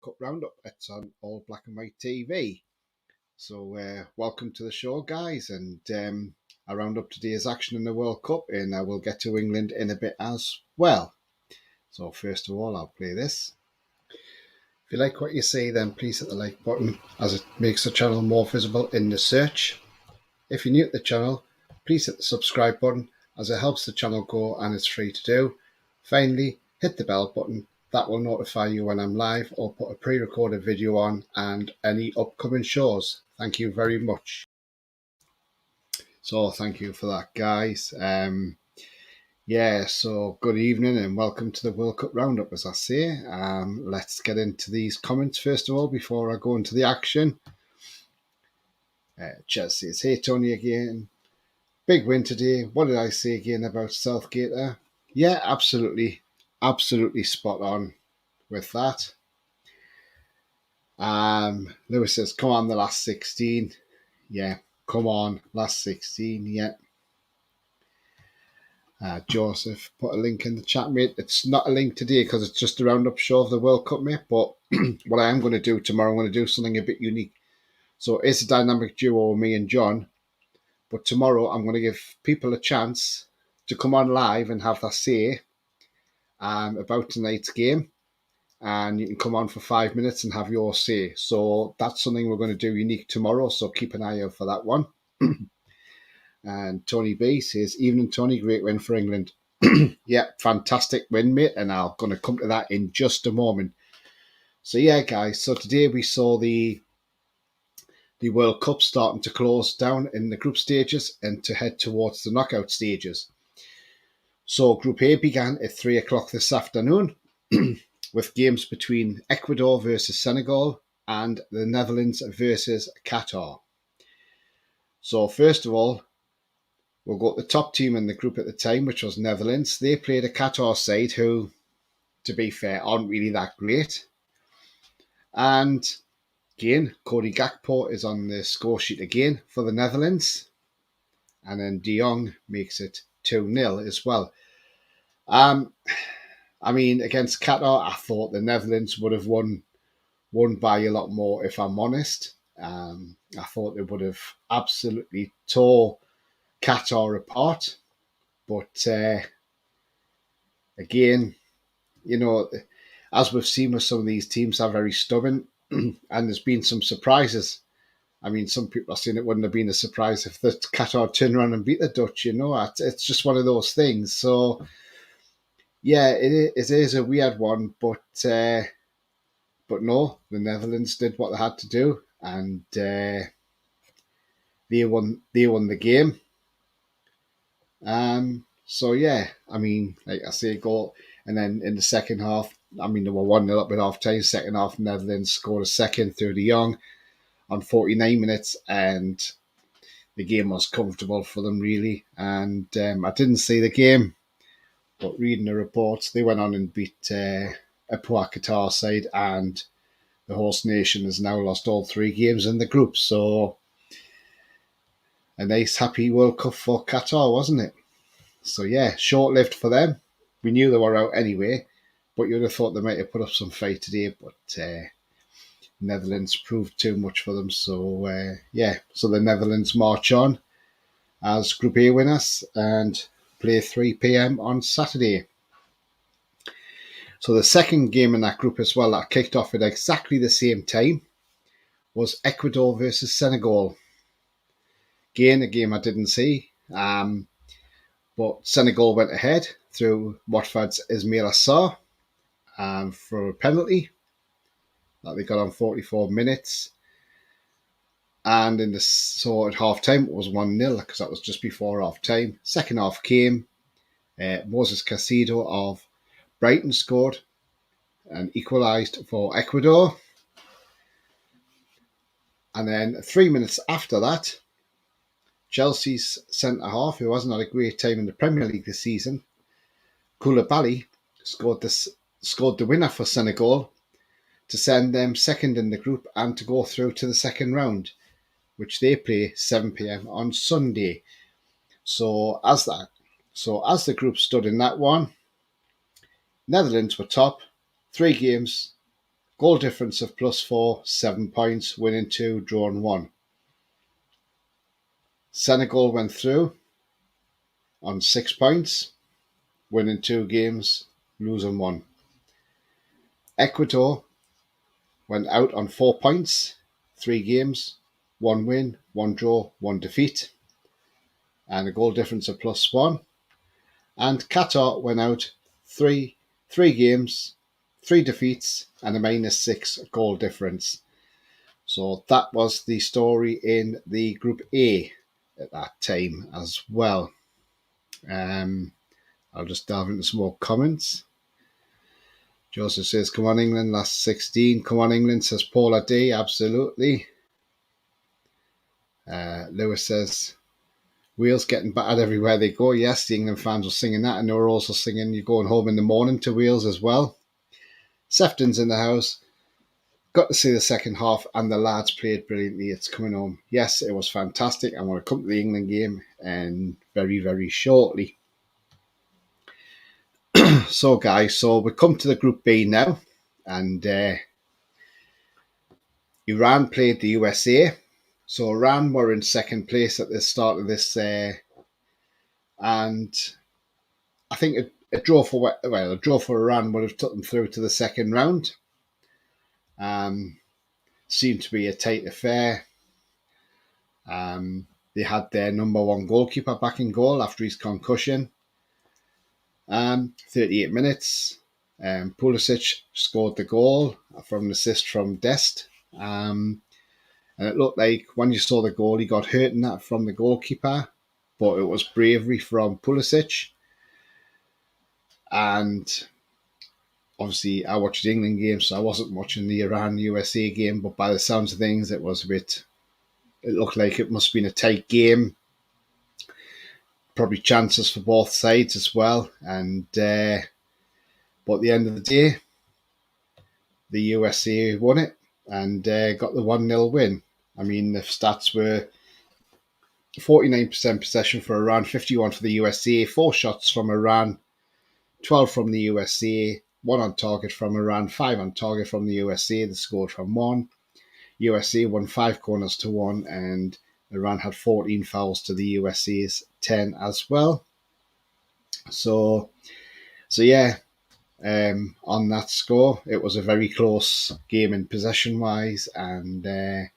Cup Roundup. It's on All Black and White TV. So, welcome to the show, guys. And I round up today's action in the World Cup, and I will get to England in a bit as well. So, first of all, I'll play this. If you like what you see, then please hit the like button, as it makes the channel more visible in the search. If you're new to the channel, please hit the subscribe button, as it helps the channel grow and it's free to do. Finally, hit the bell button. That will notify you when I'm live or put a pre-recorded video on and any upcoming shows. Thank you very much. So thank you for that, guys. So good evening and welcome to the World Cup Roundup, as I say. Let's get into these comments first of all before I go into the action. Chelsea, it's hey Tony again. Big win today. What did I say again about Southgate there? Yeah, absolutely spot on with that. Lewis says, come on, the last 16. Yeah, come on, last 16, yeah. Joseph put a link in the chat, mate. It's not a link today because it's just a roundup show of the World Cup, mate. But what I am going to do tomorrow, I'm going to do something a bit unique. So it's a dynamic duo, me and John. But tomorrow I'm going to give people a chance to come on live and have their say about tonight's game. And you can come on for 5 minutes and have your say. So that's something we're going to do unique tomorrow. So keep an eye out for that one. And Tony B says, evening, Tony, great win for England. Yeah, fantastic win, mate. And I'm going to come to that in just a moment. So yeah, guys. So today we saw the World Cup starting to close down in the group stages and to head towards the knockout stages. So Group A began at 3 o'clock this afternoon with games between Ecuador versus Senegal and the Netherlands versus Qatar. So first of all, we'll go to the top team in the group at the time, which was Netherlands. They played a Qatar side who, to be fair, aren't really that great. And again, Cody Gakpo is on the score sheet again for the Netherlands. And then De Jong makes it 2-0 as well. Against Qatar, I thought the Netherlands would have won by a lot more, if I'm honest. I thought they would have absolutely tore Qatar apart. But again, as we've seen with some of these teams, are very stubborn. And there's been some surprises. I mean, some people are saying it wouldn't have been a surprise if the Qatar turned around and beat the Dutch. It's just one of those things. So, yeah, it is a weird one. But no, the Netherlands did what they had to do. And they won the game. So yeah, like I say, goal, and then in the second half, they were 1-0 up at half time. Second half, Netherlands scored a second through De Jong on 49 minutes, and the game was comfortable for them really. And I didn't see the game, but reading the reports, they went on and beat a poor Qatar side, and the host nation has now lost all 3 games in the group. So a nice happy World Cup for Qatar, wasn't it? So yeah, short-lived for them. We knew they were out anyway, but you'd have thought they might have put up some fight today, but Netherlands proved too much for them. So so the Netherlands march on as Group A winners and play 3 p.m. on Saturday. So the second game in that group as well that kicked off at exactly the same time was Ecuador versus Senegal. Again, a game I didn't see. But Senegal went ahead through Watford's Ismaila Sarr for a penalty that they got on 44 minutes. And at half time, it was 1-0 because that was just before half time. Second half came. Moses Caicedo of Brighton scored and equalised for Ecuador. And then 3 minutes after that, Chelsea's centre-half, who hasn't had a great time in the Premier League this season, Koulibaly, scored the winner for Senegal to send them second in the group and to go through to the second round, which they play 7 p.m. on Sunday. So as the group stood in that one, Netherlands were top, 3 games, Goal difference of +4, 7 points, winning 2, drawing 1. Senegal went through on 6 points, winning 2 games, losing 1. Ecuador went out on 4 points, 3 games, 1 win, 1 draw, 1 defeat, and a goal difference of +1. And Qatar went out three games, 3 defeats, and a -6 goal difference. So that was the story in the Group A at that time as well. I'll just delve into some more comments. Joseph says, come on England, last 16. Come on England, says Paula D. Absolutely. Lewis says, Wales getting battered everywhere they go. Yes, the England fans were singing that, and they were also singing You're Going Home in the Morning to Wales as well. Sefton's in the house. Got to see the second half, and the lads played brilliantly. It's coming home. Yes, it was fantastic. I'm going to come to the England game and very, very shortly. So, guys, we come to the Group B now, and Iran played the USA. So Iran were in second place at the start of this, and I think a draw for Iran would have took them through to the second round. Seemed to be a tight affair. They had their number 1 goalkeeper back in goal after his concussion. 38 minutes. Pulisic scored the goal from an assist from Dest. And it looked like when you saw the goal, he got hurt in that from the goalkeeper, but it was bravery from Pulisic. And obviously, I watched the England game, so I wasn't watching the Iran-USA game, but by the sounds of things, it looked like it must have been a tight game. Probably chances for both sides as well. And but at the end of the day, the USA won it and got the 1-0 win. I mean, the stats were 49% possession for Iran, 51 for the USA, 4 shots from Iran, 12 from the USA, 1 on target from Iran, 5 on target from the USA. They scored from 1. USA won 5 corners to 1, and Iran had 14 fouls to the USA's 10 as well. So yeah, on that score, it was a very close game in possession-wise, and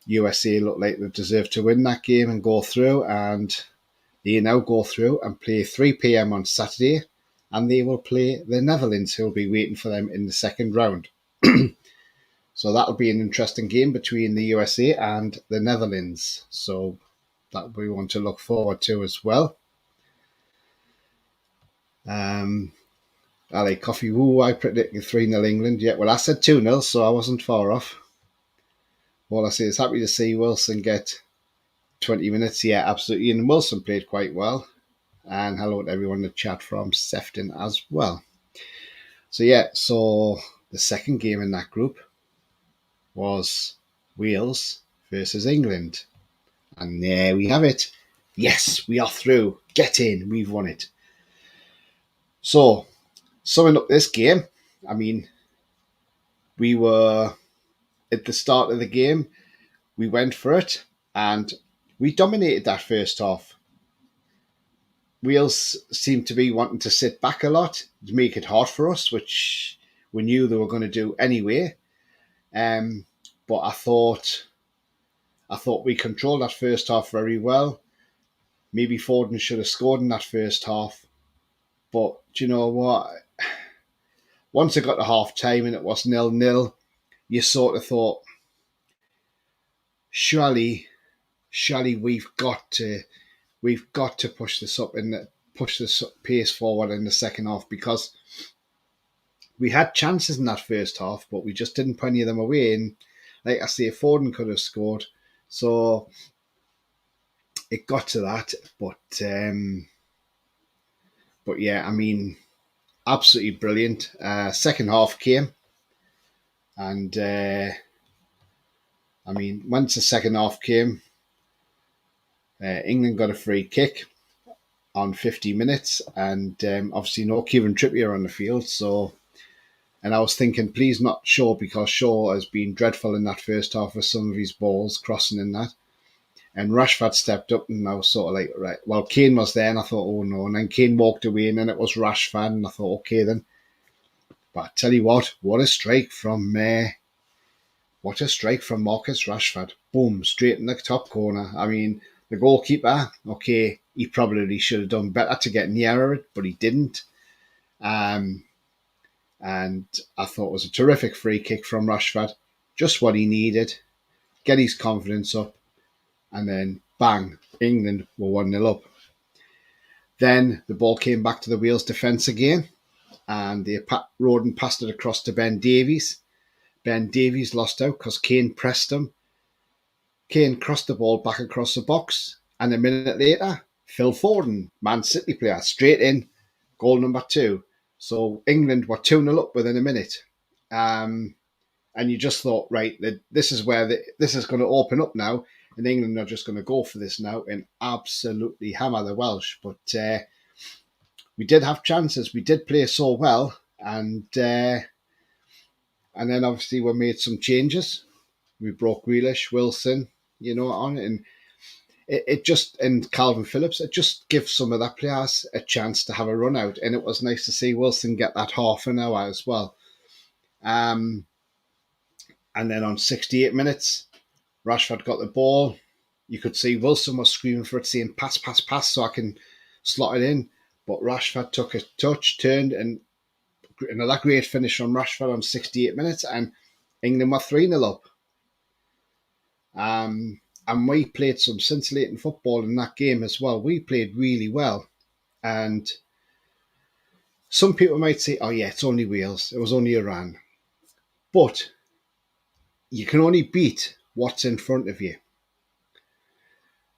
USA looked like they deserved to win that game and go through, and they now go through and play 3 p.m. on Saturday, and they will play the Netherlands, who will be waiting for them in the second round. So that'll be an interesting game between the USA and the Netherlands. So that we want to look forward to as well. Ali Coffee Woo, I predicted 3-0 England. Yeah, well, I said 2-0, so I wasn't far off. All I say is happy to see Wilson get 20 minutes. Yeah, absolutely. And Wilson played quite well. And hello to everyone in the chat from Sefton as well. So yeah, so the second game in that group was Wales versus England. And there we have it. Yes, we are through. Get in. We've won it. So, summing up this game, I mean, we were at the start of the game, we went for it and we dominated that first half. Wales seemed to be wanting to sit back a lot to make it hard for us, which we knew they were going to do anyway. But I thought we controlled that first half very well. Maybe Foden should have scored in that first half. But do you know what? Once it got to half time and it was 0-0, you sort of thought, surely we've got to push this up and push this pace forward in the second half, because we had chances in that first half, but we just didn't put any of them away. And like I say, Foden could have scored. So it got to that, but yeah, I mean, absolutely brilliant. Second half came, and I mean, once the second half came, England got a free kick on 50 minutes, and obviously no Kieran Trippier on the field, so And I was thinking, please not Shaw, because Shaw has been dreadful in that first half with some of his balls crossing in that. And Rashford stepped up, and I was sort of like, right. Well, Kane was there, and I thought, oh no. And then Kane walked away, and then it was Rashford, and I thought, okay then. But I tell you what a strike from what a strike from Marcus Rashford. Boom, straight in the top corner. I mean, the goalkeeper, okay, he probably should have done better to get nearer it, but he didn't. And I thought it was a terrific free kick from Rashford. Just what he needed. Get his confidence up. And then, bang, England were 1-0 up. Then the ball came back to the Wales defence again. And Rodon passed it across to Ben Davies. Ben Davies lost out because Kane pressed him. Kane crossed the ball back across the box. And a minute later, Phil Foden, Man City player, straight in, goal number 2. So England were 2-0 up within a minute. And you just thought, right, this is where this is going to open up now. And England are just going to go for this now and absolutely hammer the Welsh. But we did have chances. We did play so well. And then obviously we made some changes. We brought Grealish, Wilson, on it. And it just, and Calvin Phillips, it just gives some of the players a chance to have a run out. And it was nice to see Wilson get that half an hour as well. And then on 68 minutes, Rashford got the ball. You could see Wilson was screaming for it, saying, pass, pass, pass, so I can slot it in. But Rashford took a touch, turned, and another great finish from Rashford on 68 minutes, and England were 3-0 up. And we played some scintillating football in that game as well. We played really well. And some people might say, oh yeah, it's only Wales. It was only Iran. But you can only beat what's in front of you.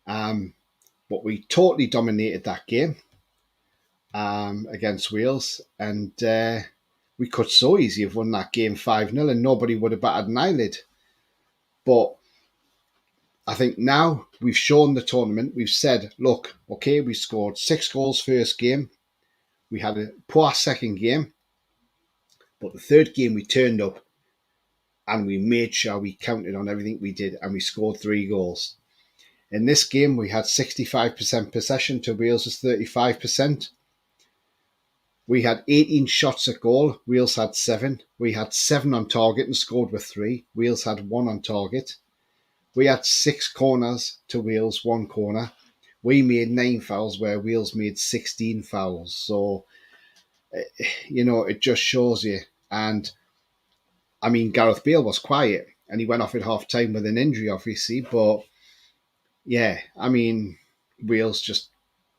But we totally dominated that game against Wales. And we could so easily have won that game 5-0 and nobody would have batted an eyelid. But I think now we've shown the tournament, we've said, look, okay, we scored 6 goals first game. We had a poor second game. But the third game we turned up and we made sure we counted on everything we did and we scored 3 goals. In this game, we had 65% possession to Wales' 35%. We had 18 shots at goal. Wales had 7. We had 7 on target and scored with 3. Wales had 1 on target. We had 6 corners to Wales, 1 corner. We made 9 fouls where Wales made 16 fouls. So, it just shows you. And, I mean, Gareth Bale was quiet and he went off at half-time with an injury, obviously. But, yeah, I mean, Wales just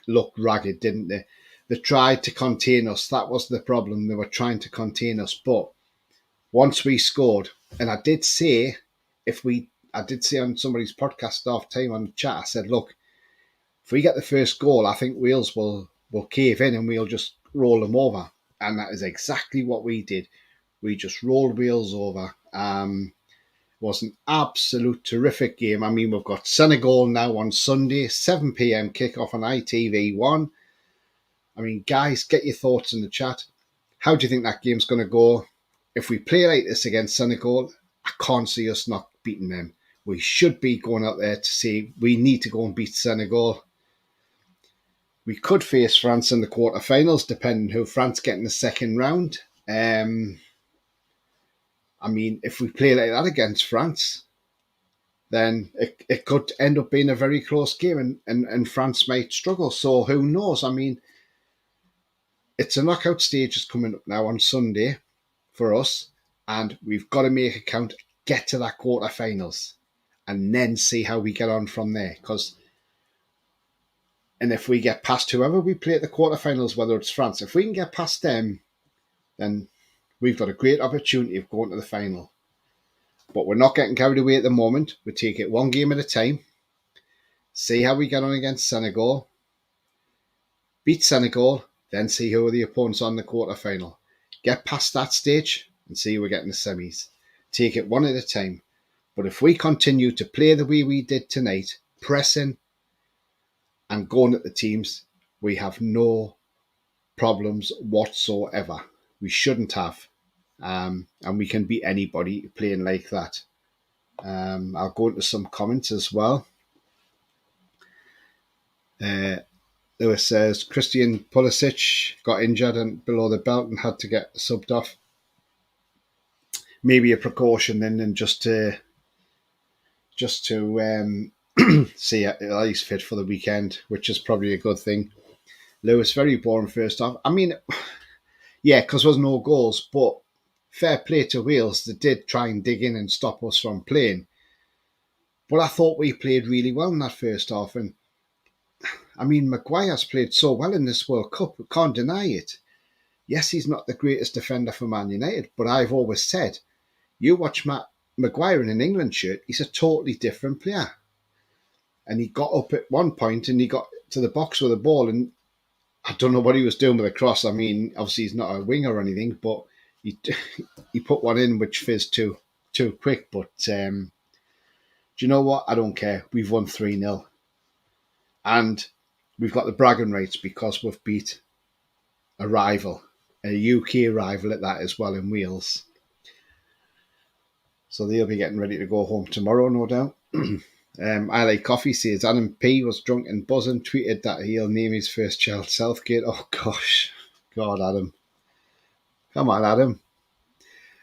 looked ragged, didn't they? They tried to contain us. That was the problem. They were trying to contain us. But once we scored, and I did say on somebody's podcast half time on the chat, I said, look, if we get the first goal, I think Wales will cave in and we'll just roll them over. And that is exactly what we did. We just rolled Wales over. It was an absolute terrific game. I mean, we've got Senegal now on Sunday, 7 p.m. kickoff on ITV1. I mean, guys, get your thoughts in the chat. How do you think that game's going to go? If we play like this against Senegal, I can't see us not beating them. We should be going out there to say we need to go and beat Senegal. We could face France in the quarterfinals, depending who France get in the second round. I mean, if we play like that against France, then it could end up being a very close game and France might struggle. So who knows? I mean, it's a knockout stage is coming up now on Sunday for us, and we've got to make a count, get to that quarterfinals, and then see how we get on from there. And if we get past whoever we play at the quarterfinals, whether it's France, if we can get past them, then we've got a great opportunity of going to the final. But we're not getting carried away at the moment. We take it one game at a time, see how we get on against Senegal, beat Senegal, then see who are the opponents on the quarterfinal. Get past that stage and see who we get in the semis. Take it one at a time. But if we continue to play the way we did tonight, pressing and going at the teams, we have no problems whatsoever. We shouldn't have. and we can beat anybody playing like that. I'll go into some comments as well. Lewis says Christian Pulisic got injured and below the belt and had to get subbed off. Maybe a precaution then, and just to see at least fit for the weekend, which is probably a good thing. Lewis, very boring first half. I mean, yeah, because there was no goals, but fair play to Wales. They did try and dig in and stop us from playing. But I thought we played really well in that first half. And I mean, Maguire's played so well in this World Cup. We can't deny it. Yes, he's not the greatest defender for Man United, but I've always said, you watch Maguire in an England shirt, he's a totally different player. And he got up at one point and he got to the box with the ball, and I don't know what he was doing with a cross. I mean, obviously he's not a winger or anything, but he put one in which fizzed too quick. But do you know what? I don't care. We've won 3-0. And we've got the bragging rights because we've beat a rival, a UK rival at that as well, in Wales. So they'll be getting ready to go home tomorrow, no doubt. I Like Coffee says Adam P was drunk and buzzing, tweeted that he'll name his first child Southgate. Oh gosh, God, Adam, come on, Adam.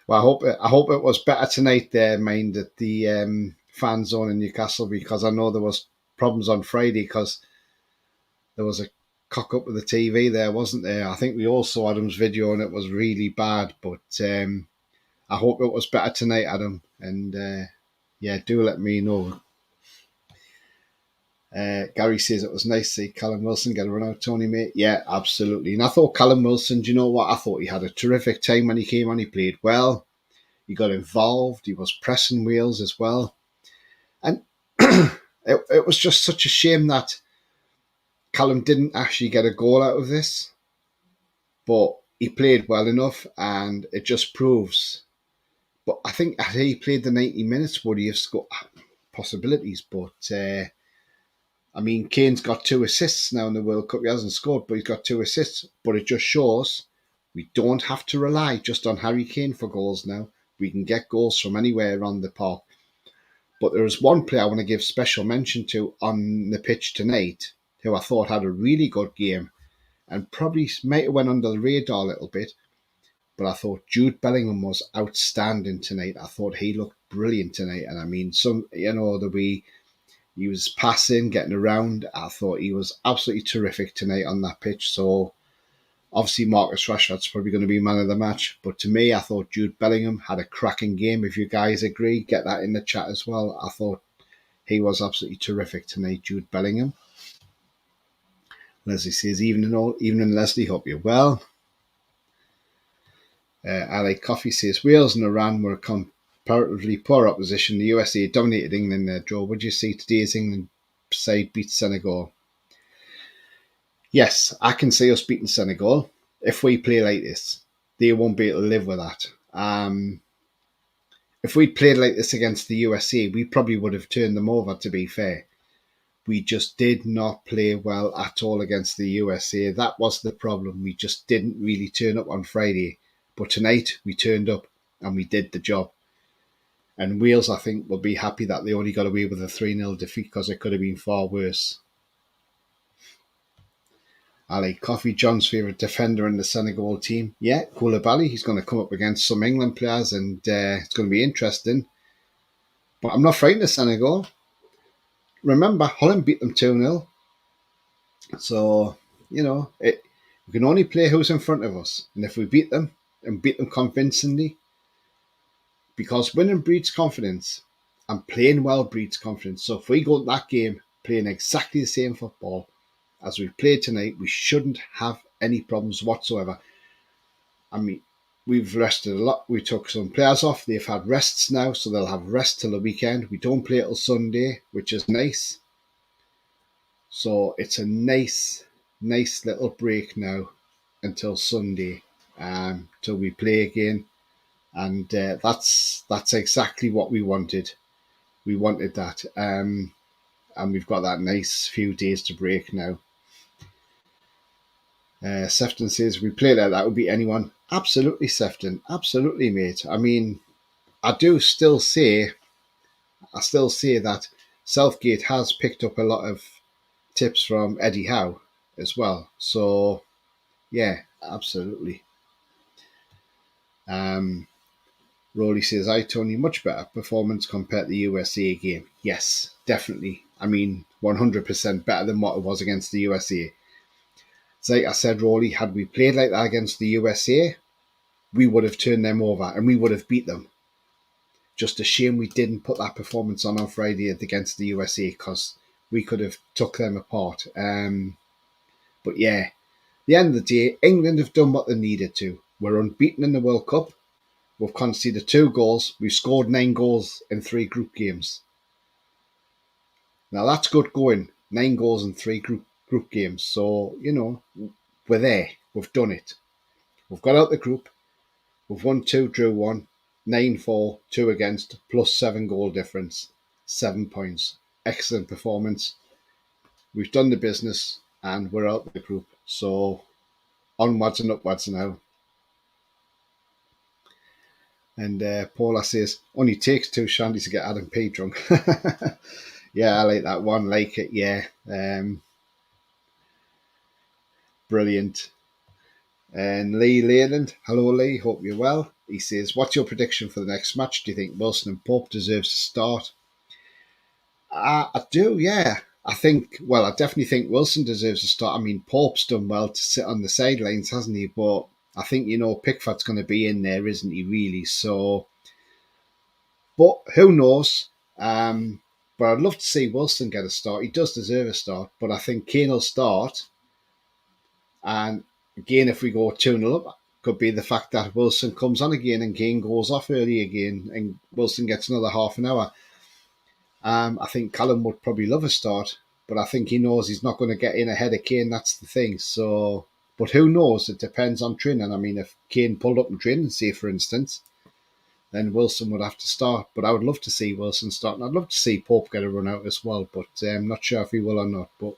Well, I hope it was better tonight there, mind, at the fan zone in Newcastle, because I know there was problems on Friday because there was a cock up with the TV there, wasn't there? I think we all saw Adam's video and it was really bad, but I hope it was better tonight, Adam. And yeah, do let me know. Gary says it was nice to see Callum Wilson get a run out, Tony, mate. Yeah, absolutely. And I thought Callum Wilson, do you know what? I thought he had a terrific time when he came on. He played well. He got involved. He was pressing Wales as well. And it was just such a shame that Callum didn't actually get a goal out of this. But he played well enough, and it just proves. But I think had he played the 90 minutes, would he have scored possibilities? But I mean, Kane's got 2 assists now in the World Cup. He hasn't scored, but he's got 2 assists. But it just shows we don't have to rely just on Harry Kane for goals now. We can get goals from anywhere around the park. But there is one player I want to give special mention to on the pitch tonight, who I thought had a really good game and probably might have went under the radar a little bit. But I thought Jude Bellingham was outstanding tonight. I thought he looked brilliant tonight. And I mean, he was passing, getting around. I thought he was absolutely terrific tonight on that pitch. So obviously Marcus Rashford's probably going to be man of the match. But to me, I thought Jude Bellingham had a cracking game. If you guys agree, get that in the chat as well. I thought he was absolutely terrific tonight, Jude Bellingham. Leslie says, evening Leslie, hope you're well. I Like Coffee says, Wales and Iran were comparatively poor opposition. The USA dominated England there, Joe. Would you see today's England side beat Senegal? Yes, I can see us beating Senegal. If we play like this, they won't be able to live with that. If we'd played like this against the USA, we probably would have turned them over, to be fair. We just did not play well at all against the USA. That was the problem. We just didn't really turn up on Friday. But tonight, we turned up and we did the job. And Wales, I think, will be happy that they only got away with a 3-0 defeat because it could have been far worse. I Like Coffee, John's favourite defender in the Senegal team. Yeah, Koulibaly. He's going to come up against some England players and it's going to be interesting. But I'm not frightened of Senegal. Remember, Holland beat them 2-0. So, we can only play who's in front of us. And if we beat them, and beat them convincingly, because winning breeds confidence and playing well breeds confidence. So if we go to that game playing exactly the same football as we played tonight, we shouldn't have any problems whatsoever. I mean, we've rested a lot. We took some players off. They've had rests now, so they'll have rest till the weekend. We don't play till Sunday, which is nice. So it's a nice little break now until Sunday, till we play again. And that's exactly what we wanted. We wanted that. And we've got that nice few days to break now. Sefton says, we play like that would beat anyone. Absolutely, Sefton. Absolutely, mate. I mean, I do still say, I still say that Southgate has picked up a lot of tips from Eddie Howe as well. So yeah, absolutely. Um, Rolly says, "I Tony, much better performance compared to the USA game." Yes, definitely. I mean, 100% better than what it was against the USA. It's like I said, Rolly, had we played like that against the USA, we would have turned them over and we would have beat them. Just a shame we didn't put that performance on Friday against the USA because we could have took them apart. But yeah, at the end of the day, England have done what they needed to. We're unbeaten in the World Cup. We've conceded 2 goals. We've scored 9 goals in 3 group games. Now that's good going. 9 goals in 3 group games. So, we're there. We've done it. We've got out the group. We've won 2, drew 1, 9-4, 2 against, plus 7 goal difference, 7 points. Excellent performance. We've done the business and we're out of the group. So onwards and upwards now. And Paula says, only takes 2 shandies to get Adam P drunk. Yeah, I like that one. Like it, yeah. Brilliant. And Lee Leyland, hello Lee, hope you're well. He says, what's your prediction for the next match? Do you think Wilson and Pope deserves to start? I do, yeah. I definitely think Wilson deserves to start. I mean, Pope's done well to sit on the sidelines, hasn't he? But I think, Pickford's going to be in there, isn't he, really? So, but who knows? But I'd love to see Wilson get a start. He does deserve a start, but I think Kane will start. And again, if we go 2-0 up, could be the fact that Wilson comes on again and Kane goes off early again and Wilson gets another half an hour. I think Callum would probably love a start, but I think he knows he's not going to get in ahead of Kane. That's the thing. So, but who knows? It depends on training. I mean, if Kane pulled up in training, say for instance, then Wilson would have to start. But I would love to see Wilson start, and I'd love to see Pope get a run out as well. But I'm not sure if he will or not. But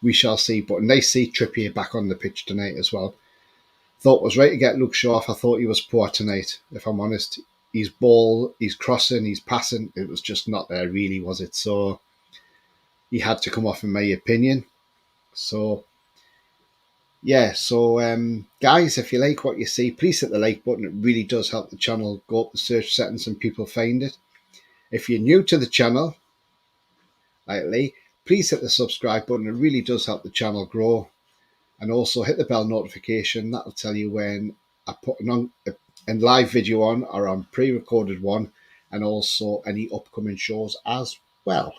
we shall see. But nice to see Trippier back on the pitch tonight as well. Thought it was right to get Luke Shaw off. I thought he was poor tonight, if I'm honest. His ball, he's crossing, he's passing. It was just not there, really, was it? So he had to come off, in my opinion. So yeah, so guys, if you like what you see, please hit the like button. It really does help the channel go up the search settings and people find it. If you're new to the channel, like Lee, please hit the subscribe button. It really does help the channel grow. And also hit the bell notification. That'll tell you when I put a live video on or on pre-recorded one, and also any upcoming shows as well.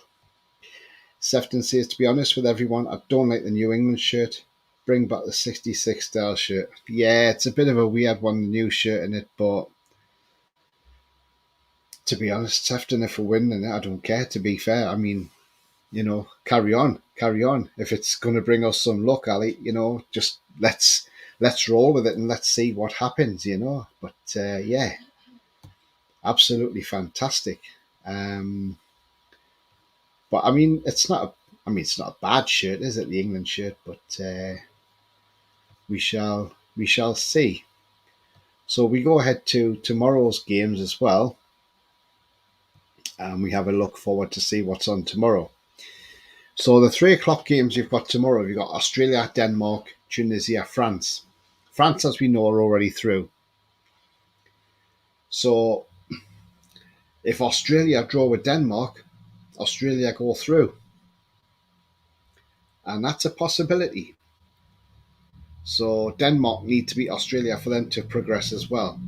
Sefton says, to be honest with everyone, I don't like the New England shirt. Bring back the 66 style shirt. Yeah, it's a bit of a weird one, the new shirt in it, but to be honest, Sefton, if we win, then I don't care, to be fair. I mean, carry on. If it's going to bring us some luck, Ali, just let's roll with it and let's see what happens, But yeah, absolutely fantastic. But I mean, it's not a bad shirt, is it? The England shirt, but we shall see. So we go ahead to tomorrow's games as well, and we have a look forward to see what's on tomorrow. So the 3 o'clock games you've got tomorrow, you've got Australia, Denmark, Tunisia, France. France, as we know, are already through. So if Australia draw with Denmark, Australia go through. And that's a possibility. So Denmark need to beat Australia for them to progress as well.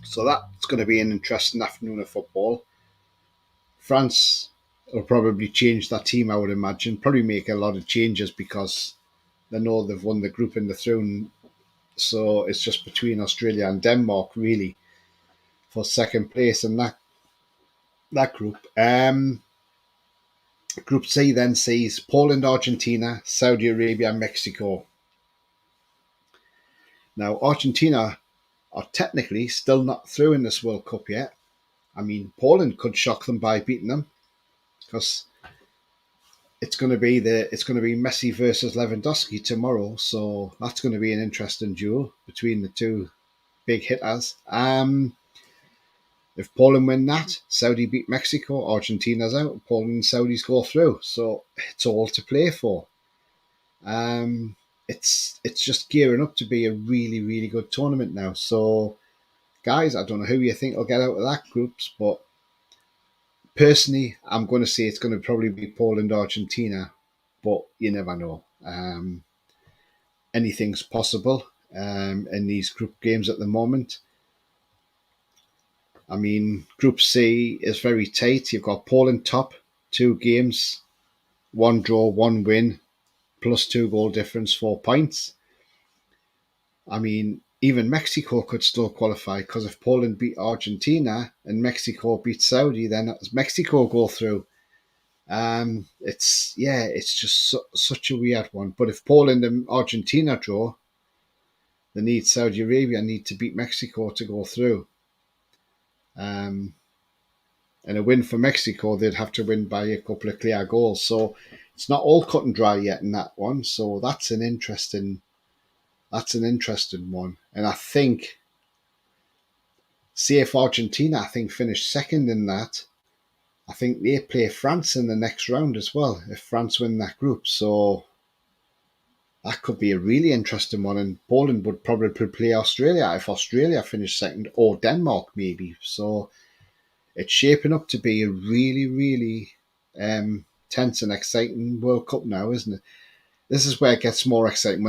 So that's going to be an interesting afternoon of football. France will probably change that team, I would imagine. Probably make a lot of changes because they know they've won the group and they're through. So it's just between Australia and Denmark, really, for second place in that group. Group C then sees Poland, Argentina, Saudi Arabia, Mexico. Now, Argentina are technically still not through in this World Cup yet. I mean, Poland could shock them by beating them because it's going to be Messi versus Lewandowski tomorrow, so that's going to be an interesting duel between the two big hitters. If Poland win that, Saudi beat Mexico, Argentina's out, Poland and Saudis go through, so it's all to play for. It's just gearing up to be a really, really good tournament now. So, guys, I don't know who you think will get out of that groups, but personally, I'm going to say it's going to probably be Poland, Argentina, but you never know. Anything's possible in these group games at the moment. I mean, Group C is very tight. You've got Poland top, 2 games, 1 draw, 1 win, plus 2 goal difference, 4 points. I mean, even Mexico could still qualify because if Poland beat Argentina and Mexico beat Saudi, then Mexico go through. It's just such a weird one. But if Poland and Argentina draw, Saudi Arabia need to beat Mexico to go through. And a win for Mexico, they'd have to win by a couple of clear goals. So it's not all cut and dry yet in that one. So that's an interesting one. And I think, see if Argentina, finished second in that, I think they play France in the next round as well, if France win that group. So that could be a really interesting one. And Poland would probably play Australia if Australia finished second, or Denmark maybe. So it's shaping up to be a really, really tense and exciting World Cup now, isn't it? This is where it gets more exciting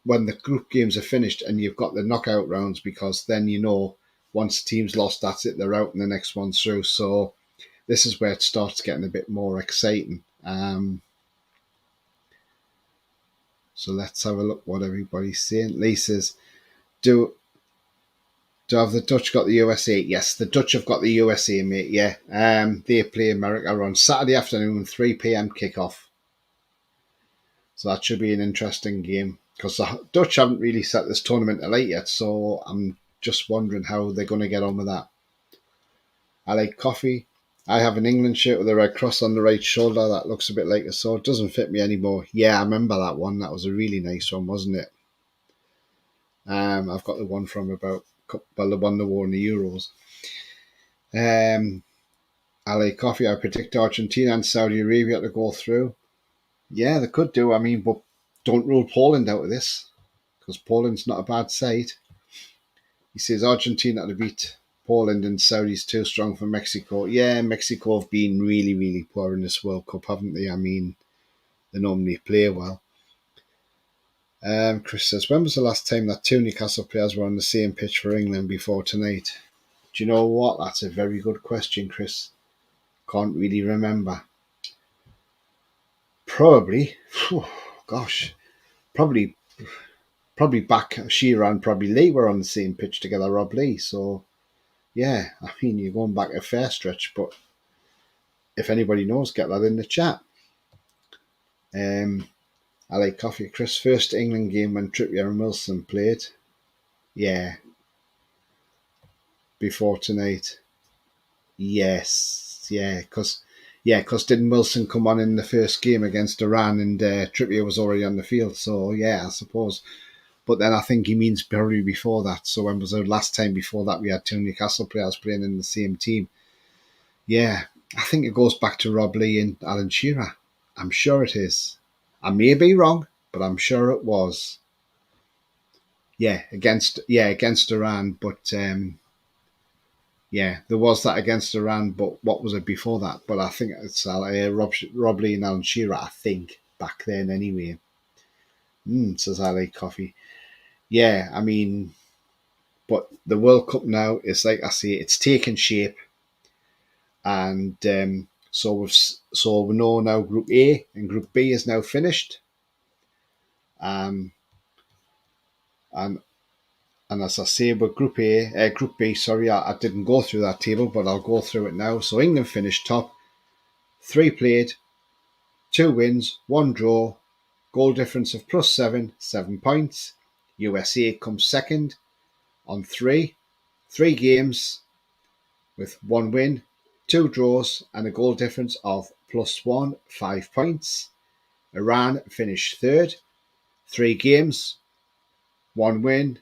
when the group games are finished and you've got the knockout rounds, because then you know once the team's lost, that's it, they're out and the next one's through. So this is where it starts getting a bit more exciting. So let's have a look what everybody's saying. Lee says, do have the Dutch got the USA? Yes, the Dutch have got the USA, mate. Yeah. They play America on Saturday afternoon, 3 p.m. kickoff. So that should be an interesting game, because the Dutch haven't really set this tournament alight yet. So I'm just wondering how they're going to get on with that. I like coffee. I have an England shirt with a red cross on the right shoulder. That looks a bit like a sword. Doesn't fit me anymore. Yeah, I remember that one. That was a really nice one, wasn't it? I've got the one from the one that wore in the Euros. I like coffee. I predict Argentina and Saudi Arabia to go through. Yeah, they could do. I mean, but don't rule Poland out of this, because Poland's not a bad side. He says Argentina to beat Poland and Saudi's too strong for Mexico. Yeah, Mexico have been really, really poor in this World Cup, haven't they? I mean, they normally play well. Chris says, when was the last time that 2 Newcastle players were on the same pitch for England before tonight? Do you know what? That's a very good question, Chris. Can't really remember. Probably, probably back Shearer and probably Lee were on the same pitch together, Rob Lee. So, yeah, I mean, you're going back a fair stretch, but if anybody knows, get that in the chat. I like coffee. Chris, first England game when Trippier and Wilson played. Yeah. Before tonight. Yes. Yeah, because didn't Wilson come on in the first game against Iran and Trippier was already on the field? So, yeah, I suppose. But then I think he means probably before that. So when was the last time before that we had 2 Newcastle players playing in the same team? Yeah, I think it goes back to Rob Lee and Alan Shearer. I'm sure it is. I may be wrong, but I'm sure it was. Yeah, against Iran. But there was that against Iran. But what was it before that? But I think it's Rob Lee and Alan Shearer, I think, back then anyway. Says I like coffee. Yeah, I mean, but the World Cup now is, like I say, it's taking shape. And so we know now Group A and Group B is now finished. And as I say, with Group B, sorry, I didn't go through that table, but I'll go through it now. So England finished top, 3 played, 2 wins, 1 draw, goal difference of +7, 7 points. USA comes second on 3 games with 1 win, 2 draws, and a goal difference of +1, 5 points. Iran finished third, 3 games, 1 win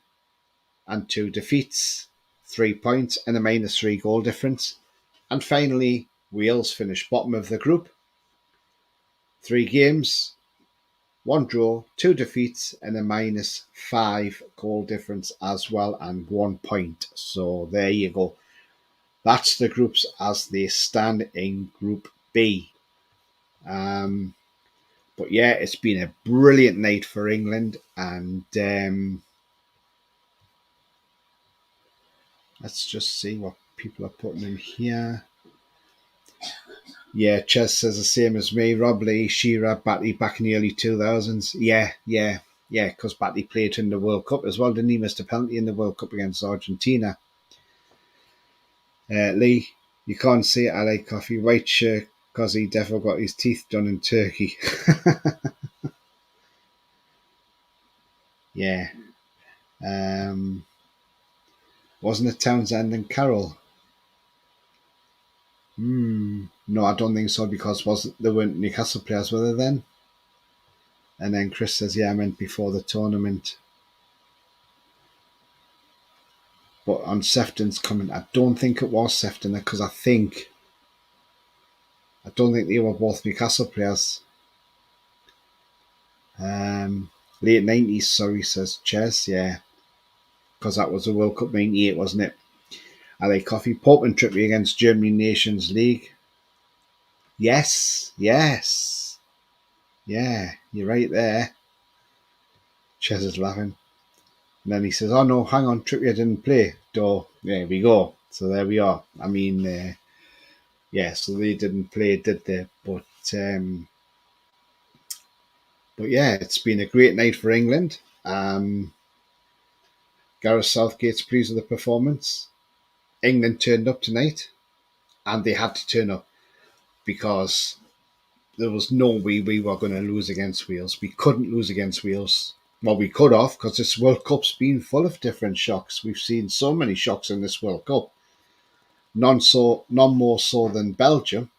and 2 defeats, 3 points and a -3 goal difference. And finally, Wales finished bottom of the group, 3 games, 1 draw, 2 defeats and a -5 goal difference as well, and 1 point. So there you go. That's the groups as they stand in Group B. But yeah, it's been a brilliant night for England, and let's just see what people are putting in here. Yeah, Ches says the same as me. Rob Lee, Shearer, Batty back in the early 2000s. Yeah, because Batty played in the World Cup as well, didn't he? Missed a penalty in the World Cup against Argentina. Lee, you can't see it. I like coffee. White shirt, because he definitely got his teeth done in Turkey. Yeah. Wasn't it Townsend and Carroll? No, I don't think so, because there weren't Newcastle players, were there then? And then Chris says, yeah, I meant before the tournament. But on Sefton's comment, I don't think it was Sefton, because I don't think they were both Newcastle players. Late 90s, sorry, says Ches, yeah. Because that was the World Cup 98, wasn't it? I like coffee. Pope and Trippier against Germany Nations League. Yes. Yeah, you're right there. Ches is laughing. And then he says, oh no, hang on, Trippier didn't play. There we go. So there we are. I mean, yeah, so they didn't play, did they? But yeah, it's been a great night for England. Gareth Southgate's pleased with the performance. England turned up tonight, and they had to turn up, because there was no way we were going to lose against Wales. We couldn't lose against Wales. Well, we could have, because this World Cup's been full of different shocks. We've seen so many shocks in this World Cup. None more so than Belgium,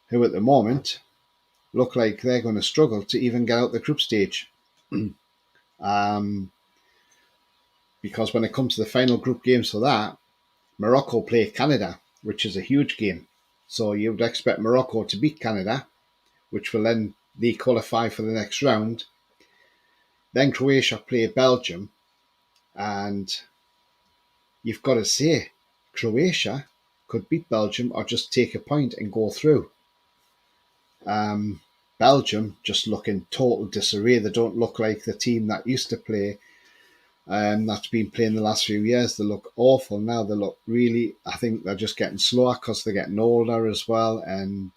who at the moment look like they're going to struggle to even get out the group stage. Because when it comes to the final group games for that, Morocco play Canada, which is a huge game. So you would expect Morocco to beat Canada, which will then they qualify for the next round. Then Croatia play Belgium, and you've got to say, Croatia could beat Belgium or just take a point and go through. Belgium just look in total disarray. They don't look like the team that used to play, that's been playing the last few years. They look awful now. They look really, I think they're just getting slower because they're getting older as well. And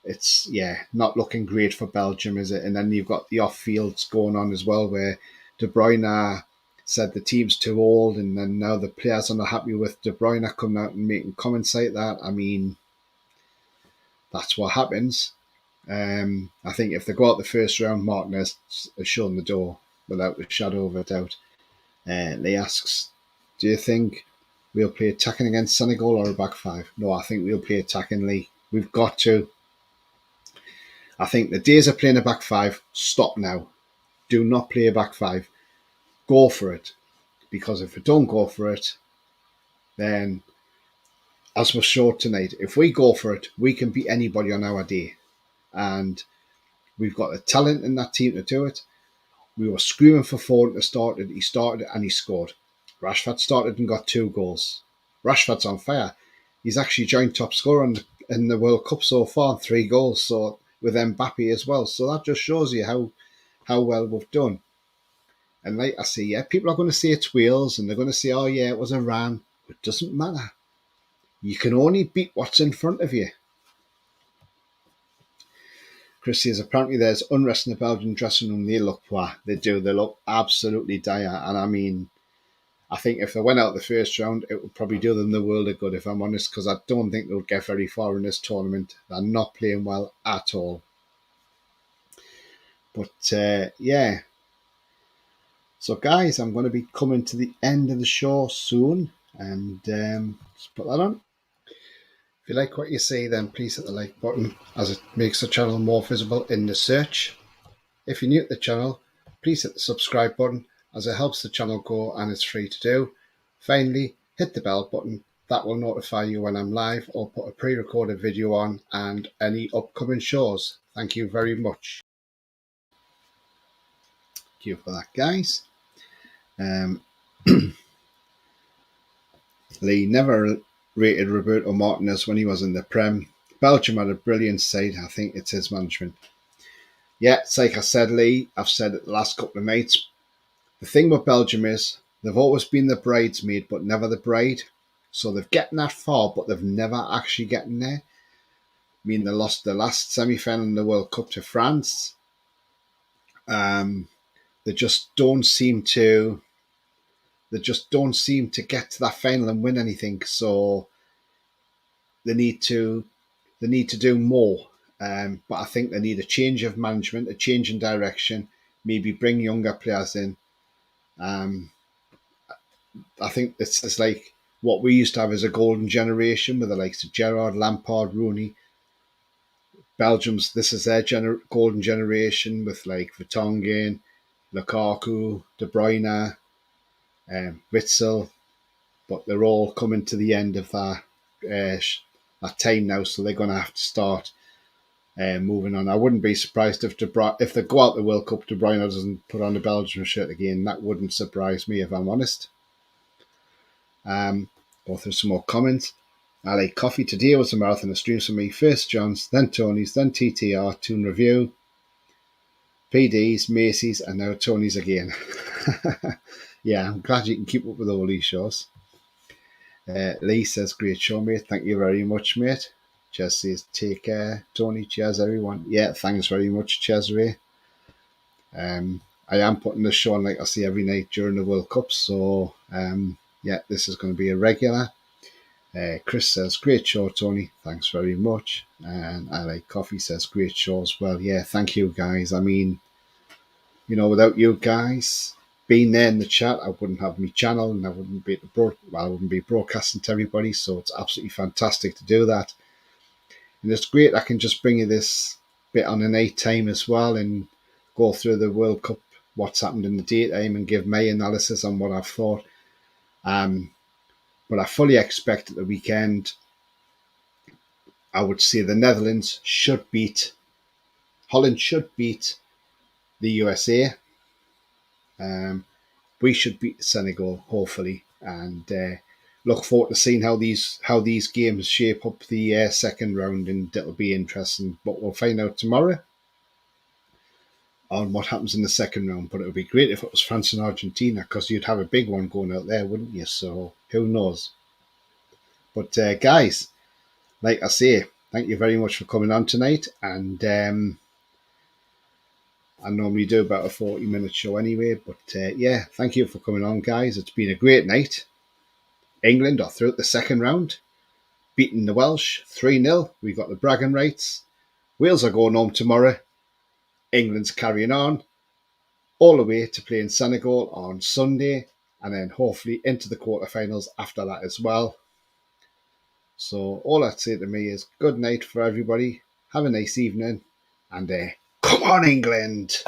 it's, not looking great for Belgium, is it? And then you've got the off-fields going on as well, where De Bruyne said the team's too old, and then now the players are not happy with De Bruyne coming out and making comments like that. I mean, that's what happens. I think if they go out the first round, Martinez has shown the door without a shadow of a doubt. Lee asks, do you think we'll play attacking against Senegal or a back five? No, I think we'll play attacking, Lee. We've got to. I think the days of playing a back five, stop now. Do not play a back five. Go for it. Because if we don't go for it, then, as we're showed tonight, if we go for it, we can beat anybody on our day. And we've got the talent in that team to do it. We were screaming for Foden to start it. He started and he scored. Rashford started and got 2 goals. Rashford's on fire. He's actually joint top scorer in the World Cup so far, 3 goals. So with Mbappe as well. So that just shows you how well we've done. And like I say, people are going to say it's Wales, and they're going to say, oh yeah, it was Iran. It doesn't matter. You can only beat what's in front of you. Chris says, apparently there's unrest in the Belgian dressing room. They look poor. They do. They look absolutely dire. And I mean, I think if they went out the first round, it would probably do them the world of good, if I'm honest, because I don't think they'll get very far in this tournament. They're not playing well at all. But yeah. So guys, I'm going to be coming to the end of the show soon. And let's put that on. If you like what you see, then please hit the like button as it makes the channel more visible in the search. If you're new to the channel, please hit the subscribe button as it helps the channel grow and it's free to do. Finally, hit the bell button. That will notify you when I'm live or put a pre-recorded video on and any upcoming shows. Thank you very much. Thank you for that, guys. Lee never rated Roberto Martinez when he was in the Prem. Belgium had a brilliant side. I think it's his management. Yeah, it's like I said, Lee, I've said it the last couple of nights. The thing with Belgium is they've always been the bridesmaid, but never the bride. So they've gotten that far, but they've never actually gotten there. I mean, they lost the last semi-final in the World Cup to France. They just don't seem to. They just don't seem to get to that final and win anything. So they need to do more. But I think they need a change of management, a change in direction. Maybe bring younger players in. I think it's like what we used to have as a golden generation with the likes of Gerrard, Lampard, Rooney. Belgium's, this is their golden generation with like Vertonghen, Lukaku, De Bruyne, Witsel, but they're all coming to the end of that time now, so they're going to have to start moving on. I wouldn't be surprised if they go out the World Cup, De Bruyne doesn't put on the Belgian shirt again. That wouldn't surprise me if I'm honest. Go through some more comments. I like coffee. Today was a marathon of streams for me. First John's, then Tony's, then TTR, Toon Review, PD's, Macy's, and now Tony's again. Yeah, I'm glad you can keep up with all these shows. Lee says, great show, mate. Thank you very much, mate. Jez says, take care, Tony. Cheers, everyone. Yeah, thanks very much, Cheers, Ray. I am putting this show on, like I say, every night during the World Cup. So, yeah, this is going to be a regular. Chris says, great show, Tony. Thanks very much. And I like coffee says, great show as well. Yeah, thank you, guys. I mean, you know, without you guys being there in the chat, I wouldn't have my channel and I wouldn't be broadcasting to everybody. So it's absolutely fantastic to do that. And it's great. I can just bring you this bit on a night time as well and go through the World Cup, what's happened in the daytime, and give my analysis on what I've thought. But I fully expect at the weekend, I would say the Netherlands should beat, Holland should beat the USA. We should beat Senegal, hopefully, and look forward to seeing how these games shape up the second round, and it'll be interesting. But we'll find out tomorrow on what happens in the second round. But it would be great if it was France and Argentina, because you'd have a big one going out there, wouldn't you? So who knows? But guys, like I say, thank you very much for coming on tonight. And I normally do about a 40-minute show anyway. But yeah, thank you for coming on, guys. It's been a great night. England are through the second round, beating the Welsh 3-0. We got the bragging rights. Wales are going home tomorrow. England's carrying on all the way to playing Senegal on Sunday, and then hopefully into the quarterfinals after that as well. So all I'd say to me is good night for everybody. Have a nice evening, and come on, England!